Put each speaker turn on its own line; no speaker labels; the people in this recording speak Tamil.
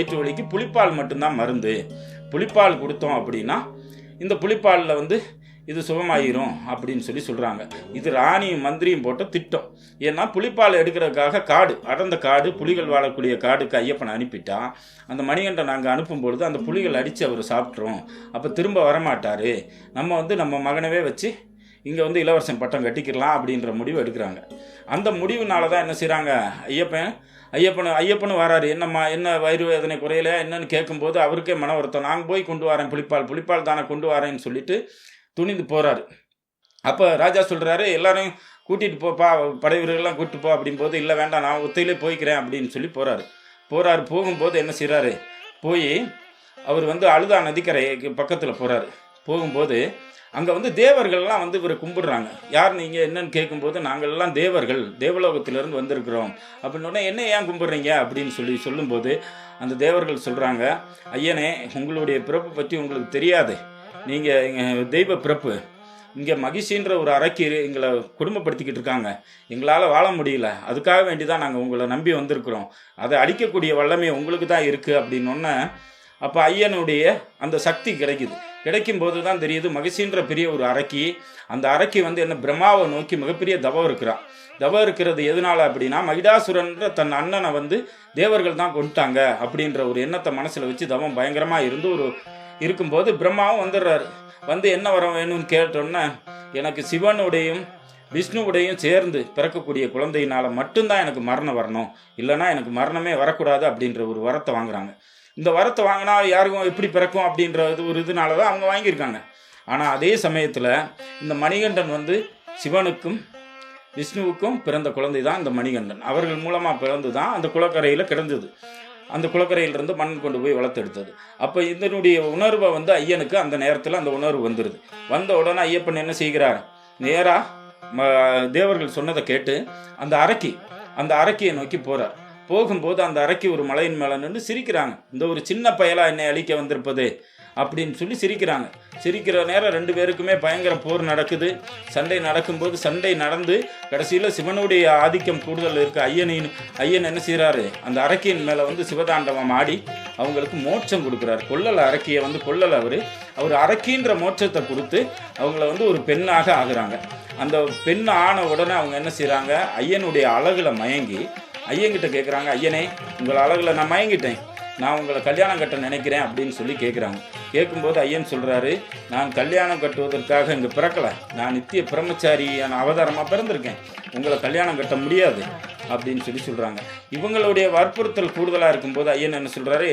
வயிற்று வலிக்கு புளிப்பால் மட்டும்தான் மருந்து. புளிப்பால் கொடுத்தோம் அப்படின்னா இந்த புளிப்பாலில் வந்து இது சுகமாயிரும் அப்படின்னு சொல்கிறாங்க. இது ராணியும் மந்திரியும் போட்ட திட்டம். ஏன்னா புளிப்பால் எடுக்கிறதுக்காக காடு, அடர்ந்த காடு, புலிகள் வாழக்கூடிய காடுக்கு ஐயப்பனை அனுப்பிட்டா அந்த மணிகண்டன் நாங்கள் அனுப்பும்பொழுது அந்த புலிகள் அடித்து அவர் சாப்பிட்றோம். அப்போ திரும்ப வரமாட்டார். நம்ம வந்து நம்ம மகனவே வச்சு இங்கே வந்து இளவரசன் பட்டம் கட்டிக்கிடலாம் அப்படின்ற முடிவு எடுக்கிறாங்க. அந்த முடிவுனால தான் என்ன செய்கிறாங்க, ஐயப்பனு வராரு. என்னம்மா என்ன வயிறு வேதனை குறையல என்னன்னு கேட்கும்போது அவருக்கே மன வருத்தம். நாங்கள் போய் கொண்டு வரேன், புளிப்பால் தானே கொண்டு வரேன்னு சொல்லிட்டு துணிந்து போகிறாரு. அப்போ ராஜா சொல்கிறாரு, எல்லாரையும் கூட்டிகிட்டு போப்பா, படை வீரர்கள்லாம் கூப்பிட்டு போ அப்படின்போது, இல்லை வேண்டாம் நான் ஒத்தையிலே போய்க்கிறேன் அப்படின்னு சொல்லி போகிறாரு. போகும்போது என்ன செய்கிறாரு, போய் அவர் வந்து அழுதா நதிக்கரை பக்கத்தில் போகிறாரு. போகும்போது அங்கே வந்து தேவர்கள்லாம் வந்து இவரை கும்பிடுறாங்க. யார் நீங்கள் என்னன்னு கேட்கும்போது, நாங்கள் எல்லாம் தேவர்கள், தேவலோகத்திலேருந்து வந்திருக்கிறோம் அப்படின்னோடனே, என்ன ஏன் கும்பிட்றீங்க அப்படின்னு சொல்லும்போது அந்த தேவர்கள் சொல்கிறாங்க, ஐயனே உங்களுடைய பிறப்பு பற்றி உங்களுக்கு தெரியாது, நீங்கள் எங்கள் தெய்வ பிறப்பு, இங்கே மகிழ்ச்சின்ற ஒரு அறைக்கு எங்களை குடும்பப்படுத்திக்கிட்டு இருக்காங்க, எங்களால் வாழ முடியல, அதுக்காக வேண்டி தான் நாங்கள் உங்களை நம்பி வந்திருக்கிறோம், அதை அழிக்கக்கூடிய வல்லமை உங்களுக்கு தான் இருக்குது அப்படின்னொன்னே அப்போ ஐயனுடைய அந்த சக்தி கிடைக்கும்போது தான் தெரியுது மகிழ்ச்சின்ற பெரிய ஒரு அறைக்கு, அந்த அறைக்கு வந்து என்ன பிரம்மாவை நோக்கி மிகப்பெரிய தவம் இருக்கிறது எதனால அப்படின்னா, மகிடாசுரன்ற தன் அண்ணனை வந்து தேவர்கள் தான் கொண்டுட்டாங்க அப்படின்ற ஒரு எண்ணத்தை மனசில் வச்சு தவம் பயங்கரமாக இருக்கும்போது பிரம்மாவும் வந்துடுறாரு. வந்து என்ன வரம் வேணும்னு கேட்டோன்னே, எனக்கு சிவனுடையும் விஷ்ணுவுடையும் சேர்ந்து பிறக்கக்கூடிய குழந்தையினால் மட்டும்தான் எனக்கு மரணம் வரணும், இல்லைனா எனக்கு மரணமே வரக்கூடாது அப்படின்ற ஒரு வரத்தை வாங்குறாங்க. இந்த வரத்தை வாங்கினா யாருக்கும் எப்படி பிறக்கும் அப்படின்றது ஒரு இதனால தான் அவங்க வாங்கியிருக்காங்க. ஆனால் அதே சமயத்தில் இந்த மணிகண்டன் வந்து சிவனுக்கும் விஷ்ணுவுக்கும் பிறந்த குழந்தை தான் இந்த மணிகண்டன். அவர்கள் மூலமாக பிறந்து தான் அந்த குளக்கரையில் கிடந்தது. அந்த குளக்கரையிலிருந்து மண் கொண்டு போய் வளர்த்தெடுத்தது. அப்போ இதனுடைய உணர்வை வந்து ஐயனுக்கு அந்த நேரத்தில் அந்த உணர்வு வந்துடுது. வந்த உடனே ஐயப்பன் என்ன செய்கிறார், நேராக தேவர்கள் சொன்னதை கேட்டு அந்த அறைக்கியை நோக்கி போகிறார். போகும்போது அந்த அறைக்கு ஒரு மலையின் மேலே நின்று சிரிக்கிறாங்க. இந்த ஒரு சின்ன பயலா என்னை அழிக்க வந்திருப்பது அப்படின்னு சொல்லி சிரிக்கிறாங்க. சிரிக்கிற நேரம் ரெண்டு பேருக்குமே பயங்கர போர் நடக்குது. சண்டை நடக்கும்போது சண்டை நடந்து கடைசியில் சிவனுடைய ஆதிக்கம் கூடுதல் இருக்க ஐயன் என்ன செய்கிறாரு, அந்த அரக்கியின் மேலே வந்து சிவதாண்டவம் ஆடி அவங்களுக்கு மோட்சம் கொடுக்குறாரு. கொல்லலை, அரக்கியை வந்து கொல்லலை, அவர் அரக்கின்ற மோட்சத்தை கொடுத்து அவங்கள வந்து ஒரு பெண்ணாக ஆகுறாங்க. அந்த பெண் ஆன உடனே அவங்க என்ன செய்கிறாங்க, ஐயனுடைய அழகில் மயங்கி ஐயன்கிட்ட கேட்குறாங்க, ஐயனே உங்கள் அழகில் நான் மயங்கிட்டேன், நான் உங்களை கல்யாணம் கட்ட நினைக்கிறேன் அப்படின்னு சொல்லி கேட்குறாங்க. கேட்கும்போது ஐயன் சொல்கிறாரு, நான் கல்யாணம் கட்டுவதற்காக இங்கே பிறக்கலை, நான் நித்திய பிரம்மச்சாரியான அவதாரமாக பிறந்திருக்கேன், உங்களை கல்யாணம் கட்ட முடியாது அப்படின்னு சொல்கிறாங்க. இவங்களுடைய வற்புறுத்தல் கூடுதலாக இருக்கும்போது ஐயன் என்ன சொல்கிறாரு,